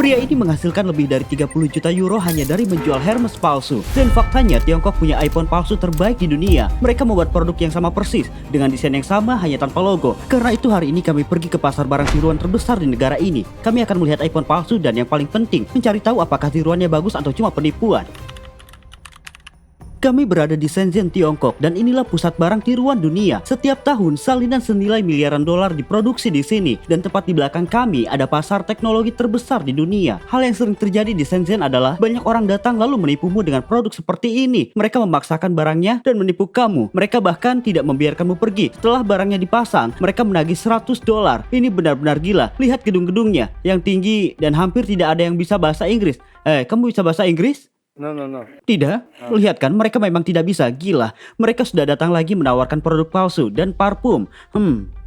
Pria ini menghasilkan lebih dari 30 juta euro hanya dari menjual Hermes palsu. Dan faktanya Tiongkok punya iPhone palsu terbaik di dunia. Mereka membuat produk yang sama persis, dengan desain yang sama hanya tanpa logo. Karena itu hari ini kami pergi ke pasar barang tiruan terbesar di negara ini. Kami akan melihat iPhone palsu dan yang paling penting, mencari tahu apakah tiruannya bagus atau cuma penipuan. Kami berada di Shenzhen, Tiongkok, dan inilah pusat barang tiruan dunia. Setiap tahun, salinan senilai miliaran dolar diproduksi di sini, dan tepat di belakang kami ada pasar teknologi terbesar di dunia. Hal yang sering terjadi di Shenzhen adalah banyak orang datang lalu menipumu dengan produk seperti ini. Mereka memaksakan barangnya dan menipu kamu. Mereka bahkan tidak membiarkanmu pergi. Setelah barangnya dipasang, mereka menagih $100. Ini benar-benar gila. Lihat gedung-gedungnya yang tinggi dan hampir tidak ada yang bisa bahasa Inggris. Kamu bisa bahasa Inggris? No. Tidak, lihat kan mereka memang tidak bisa, gila. Mereka sudah datang lagi menawarkan produk palsu dan parfum.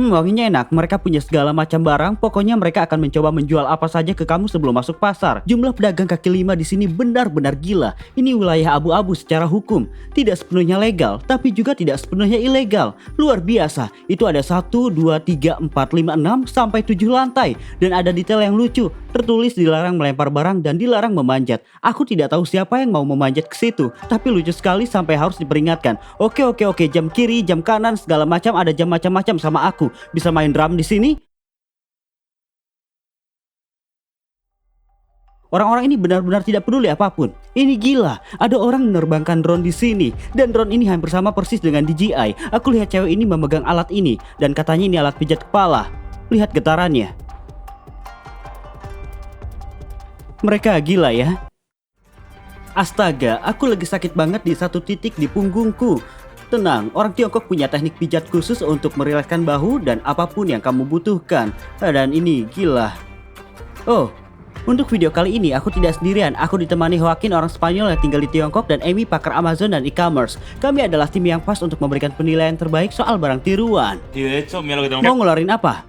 Wanginya enak, mereka punya segala macam barang. Pokoknya mereka akan mencoba menjual apa saja ke kamu sebelum masuk pasar. Jumlah pedagang kaki lima di sini benar-benar gila. Ini wilayah abu-abu secara hukum. Tidak sepenuhnya legal, tapi juga tidak sepenuhnya ilegal. Luar biasa, itu ada 1, 2, 3, 4, 5, 6, sampai 7 lantai. Dan ada detail yang lucu, tertulis dilarang melempar barang dan dilarang memanjat. Aku tidak tahu siapa yang mau memanjat ke situ, tapi lucu sekali sampai harus diperingatkan. Oke, jam kiri, jam kanan, segala macam, ada jam macam-macam sama aku. Bisa main drum di sini? Orang-orang ini benar-benar tidak peduli apapun. Ini gila, ada orang menerbangkan drone di sini, dan drone ini hampir sama persis dengan DJI. Aku lihat cewek ini memegang alat ini, dan katanya ini alat pijat kepala. Lihat getarannya. Mereka gila ya. Astaga, aku lagi sakit banget di satu titik di punggungku. Tenang, orang Tiongkok punya teknik pijat khusus untuk merilekskan bahu dan apapun yang kamu butuhkan. Dan ini gila. Oh, untuk video kali ini aku tidak sendirian. Aku ditemani Joaquin, orang Spanyol yang tinggal di Tiongkok, dan Amy, pakar Amazon dan e-commerce. Kami adalah tim yang pas untuk memberikan penilaian terbaik soal barang tiruan. Mau ngeluarin apa?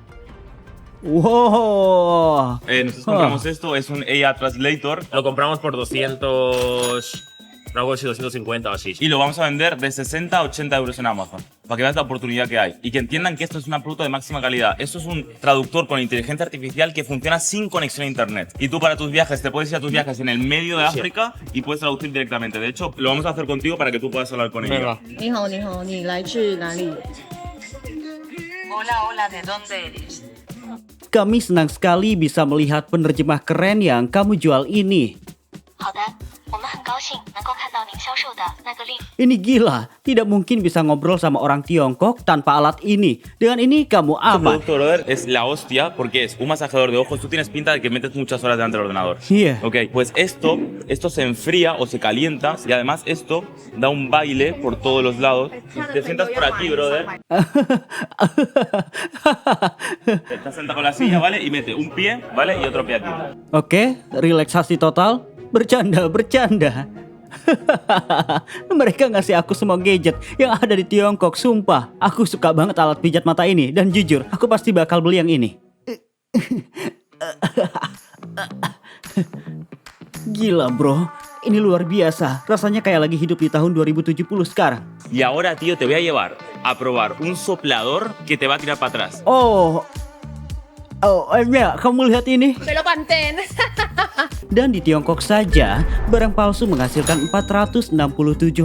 Wow. Nosotros compramos esto, es un AI Translator. Lo compramos por 200, algo así, 250 o así. Y lo vamos a vender de 60 a 80 euros en Amazon, para que veas la oportunidad que hay. Y que entiendan que esto es un producto de máxima calidad. Esto es un traductor con inteligencia artificial que funciona sin conexión a internet. Y tú para tus viajes, te puedes ir a tus viajes en el medio de África y puedes traducir directamente. De hecho, lo vamos a hacer contigo para que tú puedas hablar con ella. 你好，你来自哪里？ Hola, ¿de dónde eres? Kami senang sekali bisa melihat penerjemah keren yang kamu jual ini. 好的，我们很高兴能够看到您销售的那个令。 Ini gila, tidak mungkin bisa ngobrol sama orang Tiongkok tanpa alat ini. Dengan ini kamu Este aman. producto, brother, es la hostia porque es un masajeador de ojos. Tú tienes pinta de que metes muchas horas delante del ordenador. Iya. Ok, pues esto se enfría o se calienta y además esto da un baile por todos los lados. Te sientas por aquí, brother. Te sientas con la silla, ¿vale? Y mete un pie, ¿vale? Y otro pie aquí. Oke, relaksasi total. Bercanda. Mereka ngasih aku semua gadget yang ada di Tiongkok, sumpah. Aku suka banget alat pijat mata ini, dan jujur, aku pasti bakal beli yang ini. Gila bro, ini luar biasa. Rasanya kayak lagi hidup di tahun 2070 sekarang. Y ahora, tío, te voy a llevar a probar un soplador que te va a tirar para atrás. Ya, kamu lihat ini? Pelo panten. Dan di Tiongkok saja, barang palsu menghasilkan 467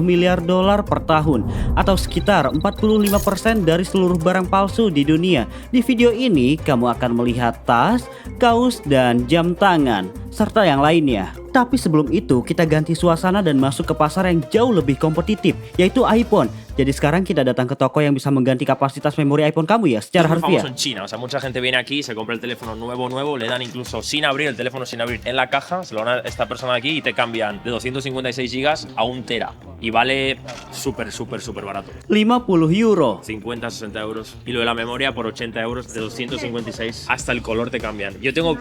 miliar dolar per tahun, atau sekitar 45% dari seluruh barang palsu di dunia. Di video ini, kamu akan melihat tas, kaos, dan jam tangan, serta yang lainnya. Tapi sebelum itu, kita ganti suasana dan masuk ke pasar yang jauh lebih kompetitif, yaitu iPhone. Jadi sekarang kita datang ke toko yang bisa mengganti kapasitas memori iPhone kamu ya, secara Es muy harfiah. famoso en China, o sea, mucha gente viene aquí, se compra el teléfono nuevo, le dan incluso sin abrir, el teléfono sin abrir en la caja, se lo dan a esta persona aquí y te cambian de 256 gigas a 1 tera. Y vale súper barato. 50 euro. 50, 60 euros. Y lo de la memoria por 80 euros, de 256. Hasta el color te cambian. Yo tengo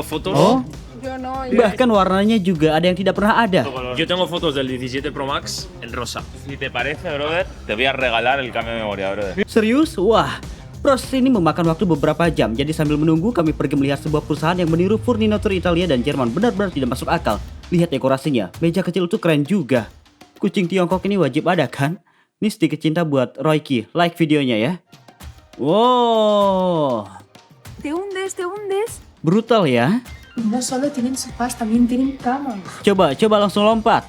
fotos. Oh, Yo no. bahkan warnanya juga ada yang tidak pernah ada. Yo tengo fotos del 17 Pro Max en rosa. Si te parece, brother, te voy a regalar el cambio de memoria, brother. Serius? Wah, proses ini memakan waktu beberapa jam. Jadi sambil menunggu kami pergi melihat sebuah perusahaan yang meniru furniture Italia dan Jerman. Benar-benar tidak masuk akal. Lihat dekorasinya, meja kecil itu keren juga. Kucing Tiongkok ini wajib ada kan? Ini sedikit cinta buat Royki. Like videonya ya. Wow, Te hundes. brutal ya. No solo tienen sofás, también tienen camas. Coba langsung lompat.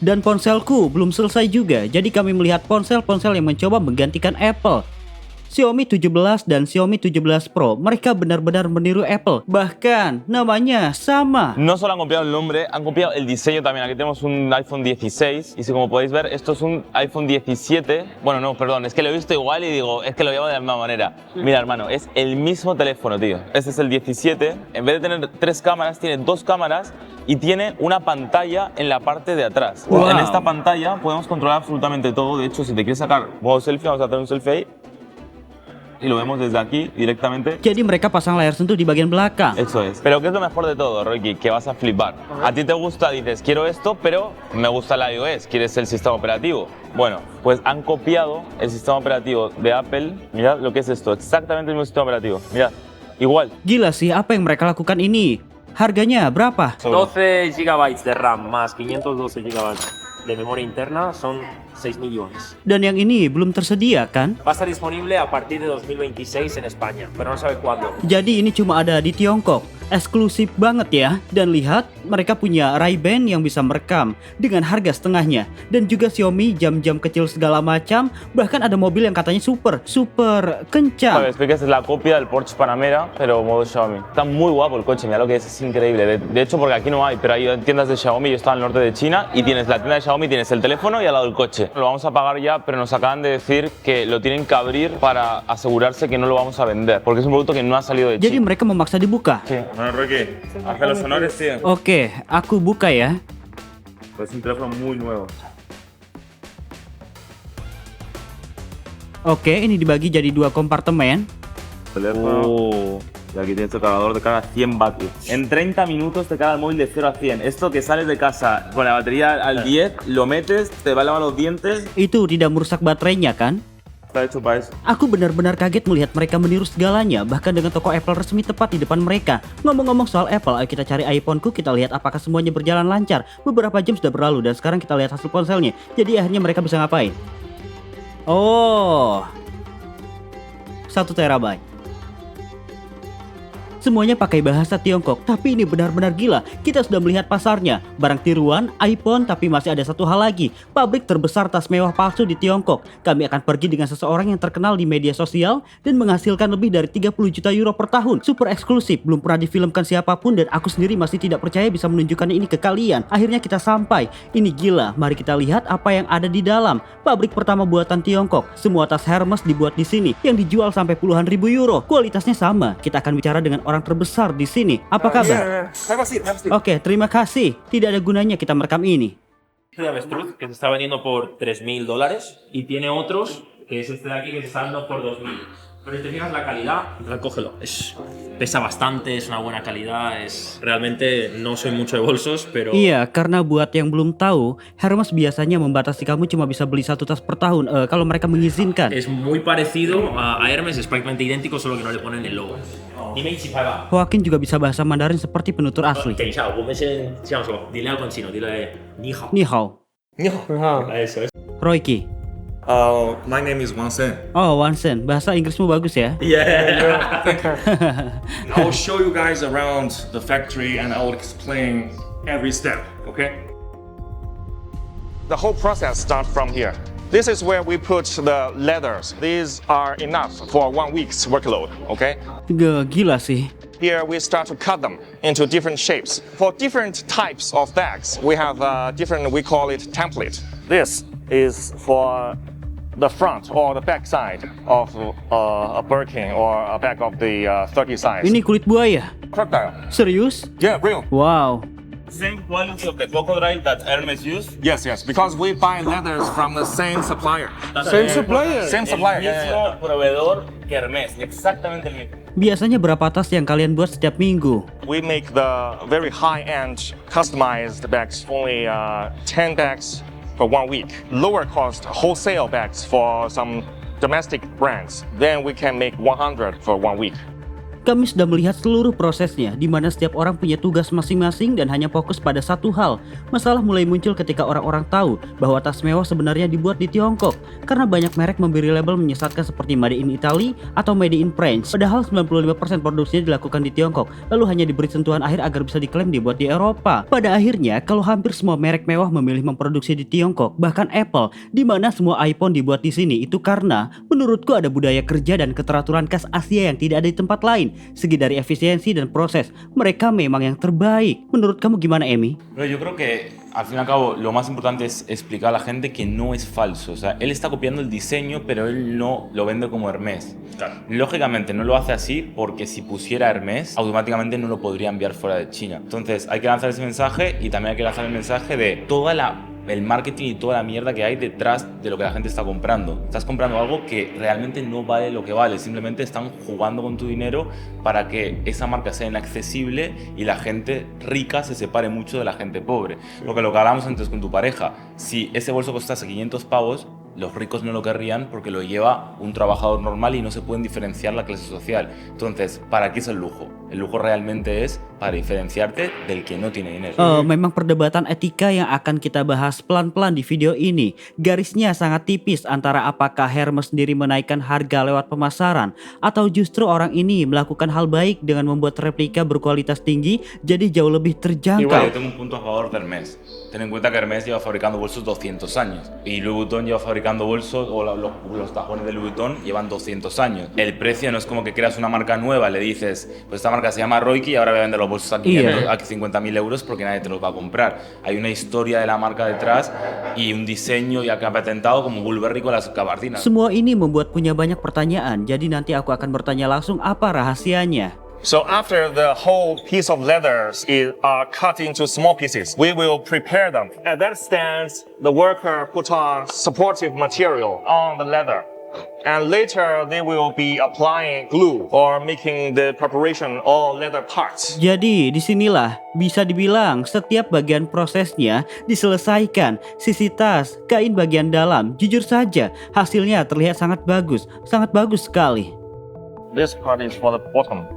Dan ponselku belum selesai juga, jadi kami melihat ponsel-ponsel yang mencoba menggantikan Apple. Xiaomi 17 dan Xiaomi 17 Pro, mereka benar-benar meniru Apple. Bahkan namanya sama. No solo han copiado el nombre, han copiado el diseño también. Aquí tenemos un iPhone 16 y si como podéis ver, esto es un iPhone 17. Bueno, no, perdón, es que lo he visto igual y digo, es que lo llamo de la misma manera. Mira, hermano, es el mismo teléfono, tío. Este es el 17. En vez de tener 3 cámaras, tiene 2 cámaras y tiene una pantalla en la parte de atrás. Wow. En esta pantalla podemos controlar absolutamente todo. De hecho, si te quieres sacar modo selfie, vamos a hacer un selfie ahí. Y lo vemos desde aquí directamente. Jadi mereka pasang layar sentuh di bagian belakang. Eso es. Pero ¿qué es lo mejor de todo, Rocky? Que vas a flipar. A ti te gusta, dices, quiero esto, pero me gusta la iOS, quieres el sistema operativo. Bueno, pues han copiado el sistema operativo de Apple. Mirad lo que es esto, exactamente el mismo sistema operativo. Mirad, igual. Gila sih, apa yang mereka lakukan ini? Harganya berapa? 12 GB de RAM más 512 GB de memoria interna son 6 millones. Dan yang ini belum tersedia kan? Va a estar disponible a partir de 2026 en España, pero no sabe cuándo. Jadi ini cuma ada di Tiongkok. Eksklusif banget ya. Dan lihat, mereka punya Ray-Ban yang bisa merekam dengan harga setengahnya. Dan juga Xiaomi jam-jam kecil segala macam. Bahkan ada mobil yang katanya super kencang. Sabes, que es la copia del Porsche Panamera, pero modo Xiaomi. Está muy guapo el coche, mira lo que es increíble. De hecho, porque aquí no hay, pero hay tiendas de Xiaomi. Yo estaba en el norte de China y tienes la tienda de Xiaomi, tienes el teléfono y al lado el coche. Lo vamos a pagar ya, pero nos acaban de decir que lo tienen que abrir para asegurarse que no lo vamos a vender, porque es un producto que no ha salido de Jadi China. mereka memaksa dibuka. Sí. Bueno, Rocky, hazme los honores, tío. Oke, aku buka ya. Es un teléfono muy nuevo. Oke, ini dibagi jadi 2 kompartemen. Teléfono. Y aquí tienes el cargador de carga 100 vatios. En 30 minutos te carga el móvil de 0 a 100. Esto que sales de casa con la batería al 10, lo metes, te va a lavar los dientes. Itu tidak merusak baterainya kan? Está hecho para eso. Aku benar-benar kaget melihat mereka meniru segalanya, bahkan dengan toko Apple resmi tepat di depan mereka. Ngomong-ngomong soal Apple, ayo kita cari iPhone-ku, kita lihat apakah semuanya berjalan lancar. Beberapa jam sudah berlalu dan sekarang kita lihat hasil ponselnya. Jadi akhirnya mereka bisa ngapain? Oh, 1 terabyte. Semuanya pakai bahasa Tiongkok, tapi ini benar-benar gila. Kita sudah melihat pasarnya. Barang tiruan, iPhone, tapi masih ada satu hal lagi. Pabrik terbesar tas mewah palsu di Tiongkok. Kami akan pergi dengan seseorang yang terkenal di media sosial dan menghasilkan lebih dari 30 juta euro per tahun. Super eksklusif, belum pernah difilmkan siapapun dan aku sendiri masih tidak percaya bisa menunjukkan ini ke kalian. Akhirnya kita sampai. Ini gila, mari kita lihat apa yang ada di dalam. Pabrik pertama buatan Tiongkok. Semua tas Hermes dibuat di sini, yang dijual sampai puluhan ribu euro. Kualitasnya sama. Kita akan bicara dengan orang terbesar di sini. Apa kabar? Oke, terima kasih. Tidak ada gunanya kita merekam ini. De avestruz que se está vendiendo por $3.000 y tiene otros que es este de aquí que se está dando por 2.000. Pero si te fijas la calidad, recógelo. Pesa bastante, es una buena calidad, realmente no soy mucho de bolsos, pero Iya, karena buat yang belum tahu, Hermes biasanya membatasi kamu cuma bisa beli 1 tas per tahun kalau mereka mengizinkan. es muy parecido a Hermes, es prácticamente idéntico, solo que no le ponen el logo. Joaquin juga bisa bahasa Mandarin seperti penutur asli. 等一下，我们先这样说，dile algo en chino, dile ni hao. Ni hao. Eso es. Royki. My name is Wang Sen. Oh, Wansen. Bahasa Inggrismu bagus ya. Yeah. I will show you guys around the factory and I will explain every step, okay? The whole process starts from here. This is where we put the leathers. These are enough for 1 week's workload, okay? Gila sih. Here we start to cut them into different shapes. For different types of bags, we have we call it template. This is for the front or the back side of a Birkin or a bag of the 30 size. Ini kulit buaya. Crocodile. Serius? Yeah, real. Wow. Same quality of the crocodile that Hermes used. Yes, because we buy leathers from the same supplier. Same supplier. Same supplier. El mismo proveedor que Hermes, exactamente el mismo. Biasanya berapa tas yang kalian buat setiap minggu? We make the very high-end customized bags, only 10 bags for 1 week. Lower cost wholesale bags for some domestic brands. Then we can make 100 for 1 week. Kami sudah melihat seluruh prosesnya, di mana setiap orang punya tugas masing-masing dan hanya fokus pada satu hal. Masalah mulai muncul ketika orang-orang tahu bahwa tas mewah sebenarnya dibuat di Tiongkok, karena banyak merek memberi label menyesatkan seperti Made in Italy atau Made in France. Padahal 95% produksinya dilakukan di Tiongkok, lalu hanya diberi sentuhan akhir agar bisa diklaim dibuat di Eropa. Pada akhirnya, kalau hampir semua merek mewah memilih memproduksi di Tiongkok, bahkan Apple, di mana semua iPhone dibuat di sini, itu karena menurutku ada budaya kerja dan keteraturan khas Asia yang tidak ada di tempat lain. Segi dari efisiensi dan proses, mereka memang yang terbaik. Menurut kamu gimana, Emi? Pero yo creo que al fin y al cabo lo más importante es explicar a la gente que no es falso. O sea, él está copiando el diseño, pero él no lo vende como Hermès. Claro. Lógicamente no lo hace así porque si pusiera Hermès, automáticamente no lo podría enviar fuera de China. Entonces hay que lanzar ese mensaje y también hay que lanzar el mensaje de el marketing y toda la mierda que hay detrás de lo que la gente está comprando. Estás comprando algo que realmente no vale lo que vale, simplemente están jugando con tu dinero para que esa marca sea inaccesible y la gente rica se separe mucho de la gente pobre. Lo que hablábamos antes con tu pareja, si ese bolso costase 500 pavos, los ricos no lo querrían porque lo lleva un trabajador normal y no se pueden diferenciar la clase social. Entonces, ¿para qué es el lujo? El lujo realmente es para diferenciarte del que no tiene dinero. Memang perdebatan etika yang akan kita bahas pelan-pelan di video ini. Garisnya sangat tipis antara apakah Hermes sendiri menaikkan harga lewat pemasaran atau justru orang ini melakukan hal baik dengan membuat replika berkualitas tinggi jadi jauh lebih terjangkau. Igual, yo tengo un punto a favor de Hermès. Ten en cuenta que Hermès lleva fabricando bolsos 200 años y Louis Vuitton lleva fabricando bolsos, o los tajones de Louis Vuitton llevan 200 años. El precio no es como que creas una marca nueva, le dices, pues esta marca se llama Roiki y ahora voy a vender los bolsos a 50.000 euros porque nadie te los va a comprar. Hay una historia de la marca detrás y un diseño ya que ha patentado como Burberry con las gabardinas. Semua ini membuat punya banyak pertanyaan, jadi nanti aku akan bertanya langsung apa rahasianya. So after the whole piece of leathers is cut into small pieces, we will prepare them. At that stage, the worker put on supportive material on the leather. And later they will be applying glue or making the preparation all leather parts. Jadi disinilah bisa dibilang setiap bagian prosesnya diselesaikan. Sisi tas, kain bagian dalam, jujur saja hasilnya terlihat sangat bagus sekali. This part is for the bottom.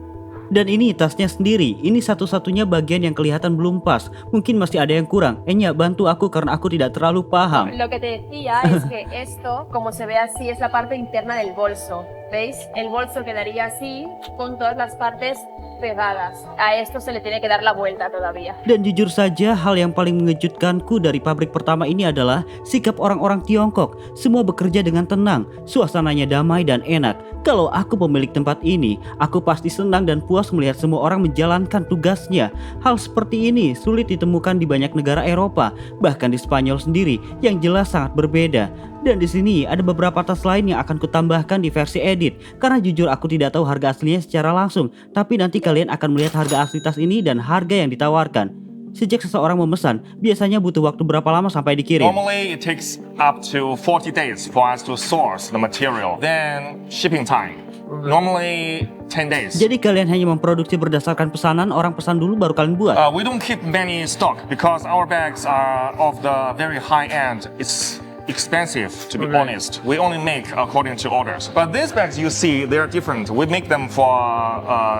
Dan ini tasnya sendiri, ini satu-satunya bagian yang kelihatan belum pas. Mungkin masih ada yang kurang. Enya, bantu aku karena aku tidak terlalu paham. Lo que te decía es que esto, como se ve así, es la parte interna del bolso. ¿Veis? El bolso quedaría así, con todas las partes pegadas. A esto se le tiene que dar la vuelta todavía. Dan jujur saja, hal yang paling mengejutkanku dari pabrik pertama ini adalah sikap orang-orang Tiongkok. Semua bekerja dengan tenang, suasananya damai dan enak. Kalau aku pemilik tempat ini, aku pasti senang dan puas melihat semua orang menjalankan tugasnya. Hal seperti ini sulit ditemukan di banyak negara Eropa, bahkan di Spanyol sendiri yang jelas sangat berbeda. Dan di sini ada beberapa tas lain yang akan kutambahkan di versi edit, karena jujur aku tidak tahu harga aslinya secara langsung, tapi nanti kalian akan melihat harga asli tas ini dan harga yang ditawarkan. Sejak seseorang memesan, biasanya butuh waktu berapa lama sampai dikirim? Normally it takes up to 40 days for us to source the material. Then shipping time. Normally 10 days. Jadi kalian hanya memproduksi berdasarkan pesanan, orang pesan dulu baru kalian buat? We don't keep many stock because our bags are of the very high end. It's expensive, to be honest. We only make according to orders. But these bags you see, they are different. We make them for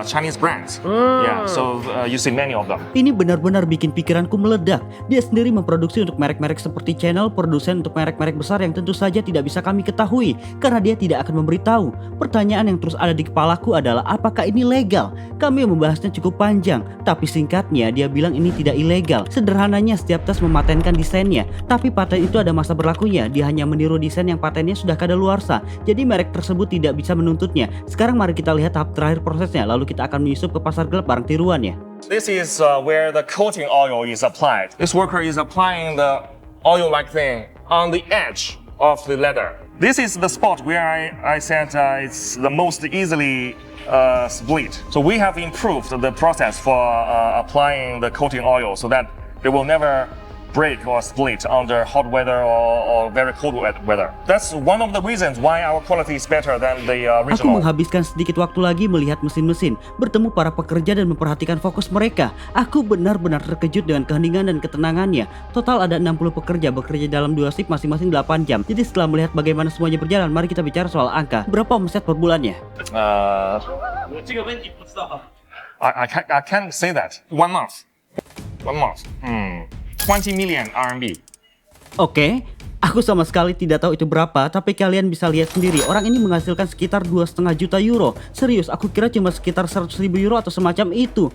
Chinese brands. Yeah, so you see many of them. Ini benar-benar bikin pikiranku meledak. Dia sendiri memproduksi untuk merek-merek seperti Chanel, produsen untuk merek-merek besar yang tentu saja tidak bisa kami ketahui karena dia tidak akan memberitahu. Pertanyaan yang terus ada di kepalaku adalah apakah ini legal? Kami membahasnya cukup panjang, tapi singkatnya dia bilang ini tidak ilegal. Sederhananya setiap tas mematenkan desainnya, tapi paten itu ada masa berlakunya. Dia hanya meniru desain yang patennya sudah kadaluarsa, jadi merek tersebut tidak bisa menuntutnya. Sekarang mari kita lihat tahap terakhir prosesnya, lalu kita akan menyusup ke pasar gelap barang tiruannya. This is where the coating oil is applied. This worker is applying the oil-like thing on the edge of the leather. This is the spot where I said it's the most easily split. So we have improved the process for applying the coating oil so that they will never break or split under hot weather or very cold weather. That's one of the reasons why our quality is better than the Aku original. menghabiskan sedikit waktu lagi melihat mesin-mesin, bertemu para pekerja dan memperhatikan fokus mereka. Aku benar-benar terkejut dengan keheningan dan ketenangannya. Total ada 60 pekerja bekerja dalam 2 shift masing-masing 8 jam. Jadi setelah melihat bagaimana semuanya berjalan, mari kita bicara soal angka. Berapa omset per bulannya? I can't say that. 1 month. 20 million RMB. Oke, aku sama sekali tidak tahu itu berapa, tapi kalian bisa lihat sendiri. Orang ini menghasilkan sekitar 2,5 juta euro. Serius, aku kira cuma sekitar 100.000 euro atau semacam itu.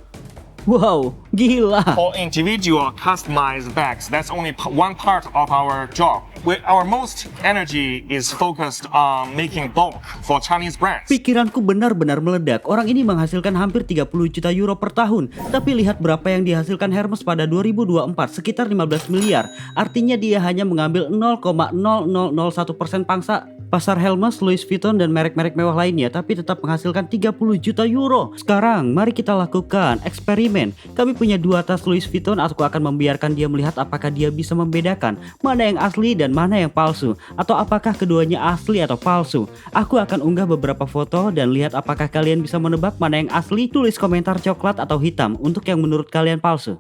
Wow, gila. For individual customized bags, that's only one part of our job. Our most energy is focused on making bulk for Chinese brands. Pikiranku benar-benar meledak. Orang ini menghasilkan hampir 30 juta euro per tahun. Tapi lihat berapa yang dihasilkan Hermes pada 2024, sekitar 15 miliar. Artinya dia hanya mengambil 0,0001% pangsa pasar Hermes, Louis Vuitton, dan merek-merek mewah lainnya, tapi tetap menghasilkan 30 juta euro. Sekarang, mari kita lakukan eksperimen. Kami punya 2 tas Louis Vuitton, aku akan membiarkan dia melihat apakah dia bisa membedakan mana yang asli dan mana yang palsu, atau apakah keduanya asli atau palsu. Aku akan unggah beberapa foto dan lihat apakah kalian bisa menebak mana yang asli. Tulis komentar coklat atau hitam untuk yang menurut kalian palsu.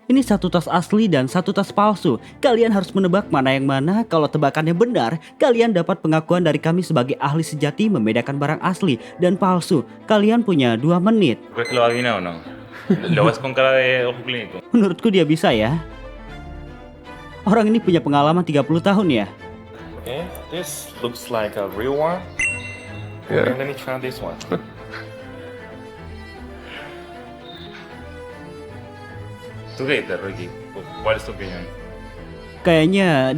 Ini 1 tas asli dan 1 tas palsu. Kalian harus menebak mana yang mana. Kalau tebakannya benar, kalian dapat pengakuan dari kami sebagai ahli sejati membedakan barang asli dan palsu. Kalian punya 2 menit. ¿Crees que lo adivina o no? ¿Lo ves con cara de ojo clínico? Menurutku dia bisa ya. Orang ini punya pengalaman 30 tahun ya. Okay, this looks like a real one. Yeah. Okay, let me try this one. ¿Tú qué dices, Ricky? ¿Cuál es tu opinión? Kayaknya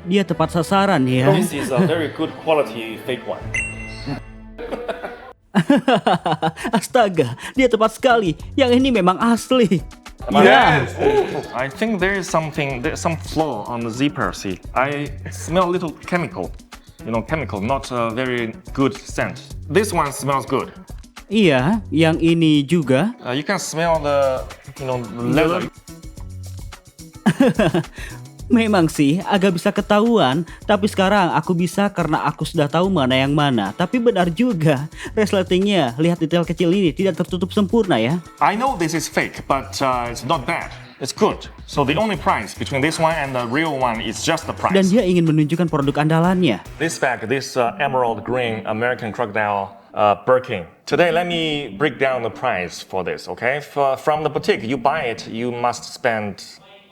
dia tepat sasaran ya. This is a very good quality fake one. Astaga, dia tepat sekali. Yang ini memang asli. Yes. I think there's some flaw on the zipper. See, I smell a little chemical. Chemical, not a very good scent. This one smells good. Iya, yang ini juga. You can smell the leather. Memang sih agak bisa ketahuan, tapi sekarang aku bisa karena aku sudah tahu mana yang mana. Tapi benar juga, resletingnya, lihat detail kecil ini tidak tertutup sempurna ya. I know this is fake, but it's not bad. It's good. So the only price between this one and the real one is just the price. Dan dia ingin menunjukkan produk andalannya. This bag, this emerald green American crocodile Birkin. Today, let me break down the price for this. Okay, from the boutique, you buy it, you must spend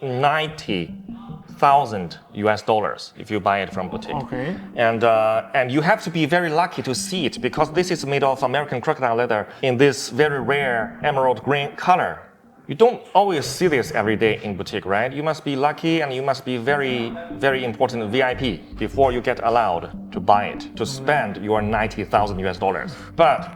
$90,000 if you buy it from boutique. Okay. And you have to be very lucky to see it because this is made of American crocodile leather in this very rare emerald green color. You don't always see this every day in boutique, right? You must be lucky and you must be very, very important VIP before you get allowed to buy it, to spend your $90,000. But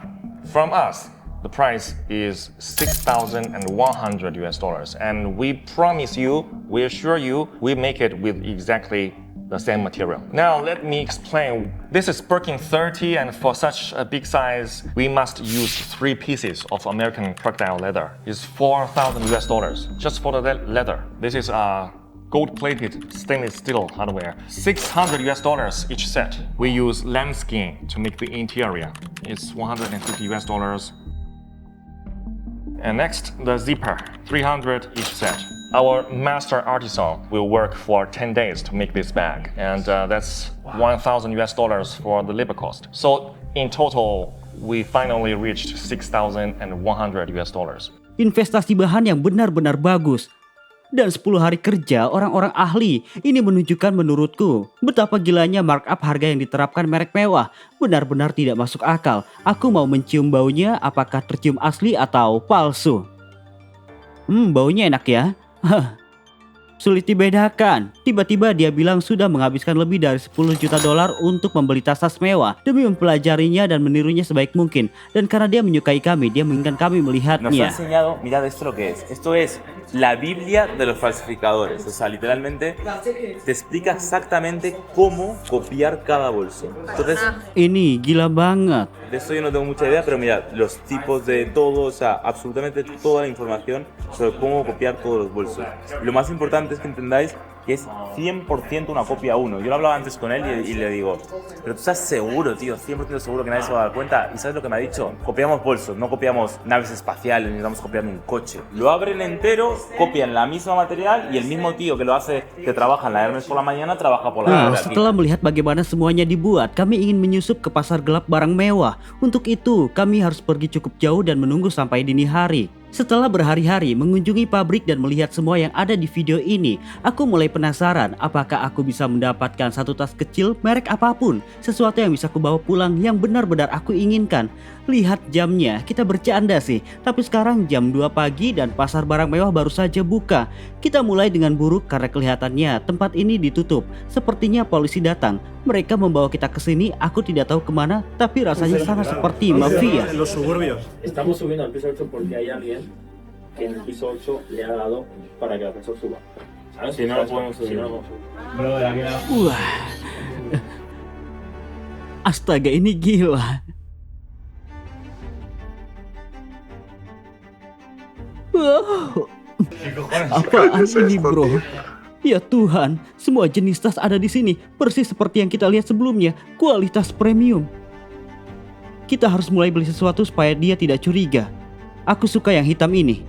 from us, the price is $6,100, and we promise you, we assure you, we make it with exactly the same material. Now let me explain. This is Birkin 30, and for such a big size, we must use 3 pieces of American crocodile leather. It's $4,000 just for the leather. This is gold-plated stainless steel hardware. $600 each set. We use lambskin to make the interior. It's $150. And next, the zipper, $300 each set. Our master artisan will work for 10 days to make this bag, and that's $1,000 for the labor cost. So in total, we finally reached $6,100. Investasi bahan yang benar-benar bagus. Dan 10 hari kerja orang-orang ahli. Ini menunjukkan menurutku betapa gilanya markup harga yang diterapkan merek mewah. Benar-benar tidak masuk akal. Aku mau mencium baunya, apakah tercium asli atau palsu. Baunya enak ya. Sulit dibedakan. Tiba-tiba dia bilang sudah menghabiskan lebih dari $10 juta untuk membeli tas mewah demi mempelajarinya dan menirunya sebaik mungkin. Dan karena dia menyukai kami, dia menginginkan kami Nos ha melihatnya. enseñado, mirad esto lo que es. Esto es la Biblia de los falsificadores. O sea, literalmente te explica exactamente cómo copiar cada bolso. Entonces, Ini gila banget. de esto yo no tengo mucha idea, pero mirad, los tipos de todo, o sea, absolutamente toda la información sobre cómo copiar todos los bolsos. Lo más importante importante es que entendáis que es 100% una copia uno. Yo lo hablaba antes con él y le digo, pero tú estás seguro, tío, 100% seguro que nadie se va a dar cuenta. ¿Y sabes lo que me ha dicho? Copiamos bolsos, no copiamos naves espaciales, ni estamos copiando un coche. Lo abren entero, copian la misma material y el mismo tío que lo hace, que trabaja en la Hermes por la mañana, trabaja por la Nah, tarde aquí. setelah melihat bagaimana semuanya dibuat, kami ingin menyusup ke pasar gelap barang mewah. Untuk itu, kami harus pergi cukup jauh dan menunggu sampai dini hari. Setelah berhari-hari mengunjungi pabrik dan melihat semua yang ada di video ini, aku mulai penasaran apakah aku bisa mendapatkan satu tas kecil merek apapun, sesuatu yang bisa kubawa pulang yang benar-benar aku inginkan. Lihat jamnya, kita bercanda sih, tapi sekarang jam 2 pagi dan pasar barang mewah baru saja buka. Kita mulai dengan buruk karena kelihatannya tempat ini ditutup. Sepertinya polisi datang. Mereka membawa kita ke sini, aku tidak tahu kemana, tapi rasanya sangat seperti mafia. Estamos subiendo al piso 8 porque hay alguien que en el piso 8 le ha dado para que el ascensor suba. ¿Sabes? Si no lo podemos subir. Si no lo podemos subir. Wah. Astaga, ini gila. Wow. Apaan ini, bro? Ya Tuhan, semua jenis tas ada di sini, persis seperti yang kita lihat sebelumnya, kualitas premium. Kita harus mulai beli sesuatu supaya dia tidak curiga. Aku suka yang hitam ini.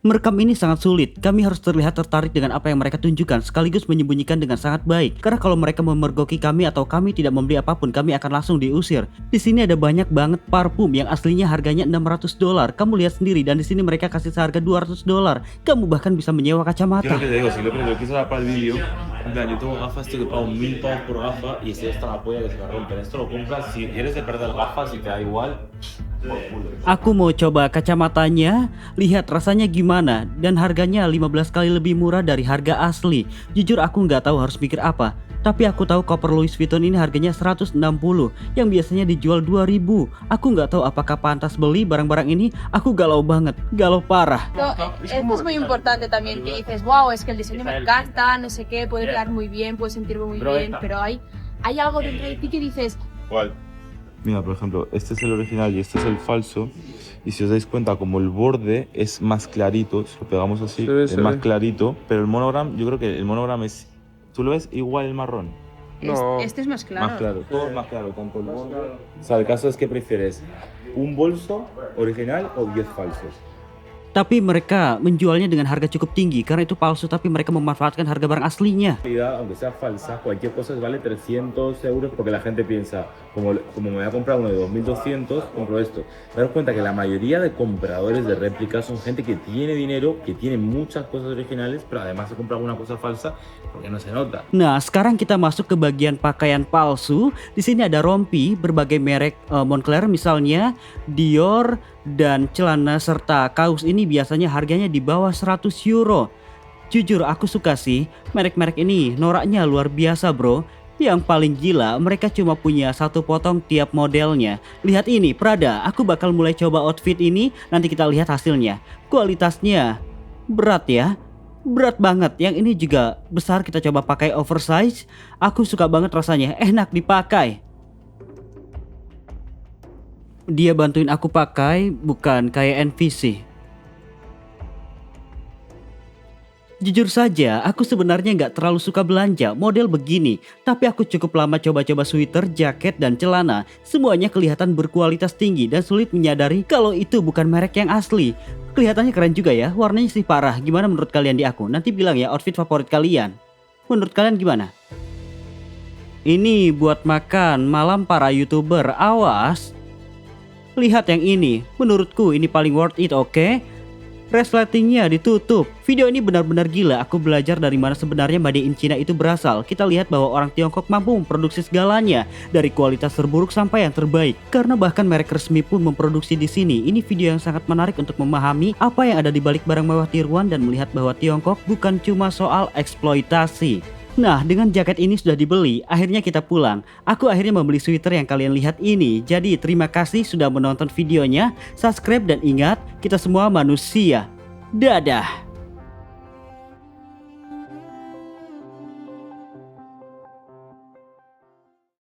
Merekam ini sangat sulit, kami harus terlihat tertarik dengan apa yang mereka tunjukkan sekaligus menyembunyikan dengan sangat baik. Karena kalau mereka memergoki kami atau kami tidak membeli apapun, kami akan langsung diusir. Di sini ada banyak banget parfum yang aslinya harganya $600. Kamu lihat sendiri, dan di sini mereka kasih seharga $200. Kamu bahkan bisa menyewa Yo kacamata. lo que te digo, si lo quise dar para el vídeo, en plan, yo tengo gafas, tío, que pago 1000 pavos por gafa y si esta la polla que se me rompen. Esto lo compras si quieres de perder gafas y te da igual. Por culo. Aku mau coba kacamatanya, lihat rasanya gimana, dan harganya 15 kali lebih murah dari harga asli. Jujur aku nggak tahu harus mikir apa, tapi aku tahu koper Louis Vuitton ini harganya 160, yang biasanya dijual 2000. Aku nggak tahu apakah pantas beli barang-barang ini. Aku galau banget, galau parah. Esto es muy importante también, que dices, wow, es que el diseño me encanta, no sé qué, puede quedar muy bien, puede sentirme muy bien, pero hay algo dentro de ti que dices, ¿Cuál? Mira, por ejemplo, este es el original y este es el falso. Y si os dais cuenta, como el borde es más clarito, si lo pegamos así, es más clarito. Pero el monogram, yo creo que el monogram es... ¿Tú lo ves igual el marrón? este es más claro. Más claro, todo es más claro, tanto el borde... O sea, el caso es que prefieres un bolso original o 10 falsos. Tapi mereka menjualnya dengan harga cukup tinggi karena itu palsu, tapi mereka memanfaatkan harga barang aslinya. Aunque sea falsa, cualquier cosa vale 300 euros porque la gente piensa, como me voy a comprar uno de 2200, compro esto. Daros cuenta que la mayoría de compradores de réplicas son gente que tiene dinero, que tiene muchas cosas originales, pero además se compra alguna cosa falsa porque no se nota. Nah, sekarang kita masuk ke bagian pakaian palsu. Di sini ada rompi berbagai merek, Moncler misalnya, Dior, dan celana serta kaos ini biasanya harganya di bawah 100 euro. Jujur aku suka sih, merek-merek ini noraknya luar biasa, bro. Yang paling gila, mereka cuma punya satu potong tiap modelnya. Lihat ini, Prada. Aku bakal mulai coba outfit ini, nanti kita lihat hasilnya. Kualitasnya berat ya. Berat banget. Yang ini juga besar, kita coba pakai oversize. Aku suka banget rasanya, enak dipakai. Dia bantuin aku pakai, bukan kayak NPC. Jujur saja, aku sebenarnya nggak terlalu suka belanja model begini. Tapi aku cukup lama coba-coba sweater, jaket, dan celana. Semuanya kelihatan berkualitas tinggi dan sulit menyadari kalau itu bukan merek yang asli. Kelihatannya keren juga ya, warnanya sih parah. Gimana menurut kalian di aku? Nanti bilang ya outfit favorit kalian. Menurut kalian gimana? Ini buat makan malam para YouTuber, awas. Lihat yang ini, menurutku ini paling worth it, oke? Resletingnya ditutup. Video ini benar-benar gila. Aku belajar dari mana sebenarnya Made in China itu berasal. Kita lihat bahwa orang Tiongkok mampu memproduksi segalanya, dari kualitas terburuk sampai yang terbaik. Karena bahkan merek resmi pun memproduksi di sini. Ini video yang sangat menarik untuk memahami apa yang ada di balik barang mewah tiruan dan melihat bahwa Tiongkok bukan cuma soal eksploitasi. Nah, dengan jaket ini sudah dibeli, akhirnya kita pulang. Aku akhirnya membeli sweater yang kalian lihat ini. Jadi terima kasih sudah menonton videonya. Subscribe dan ingat, kita semua manusia. Dadah.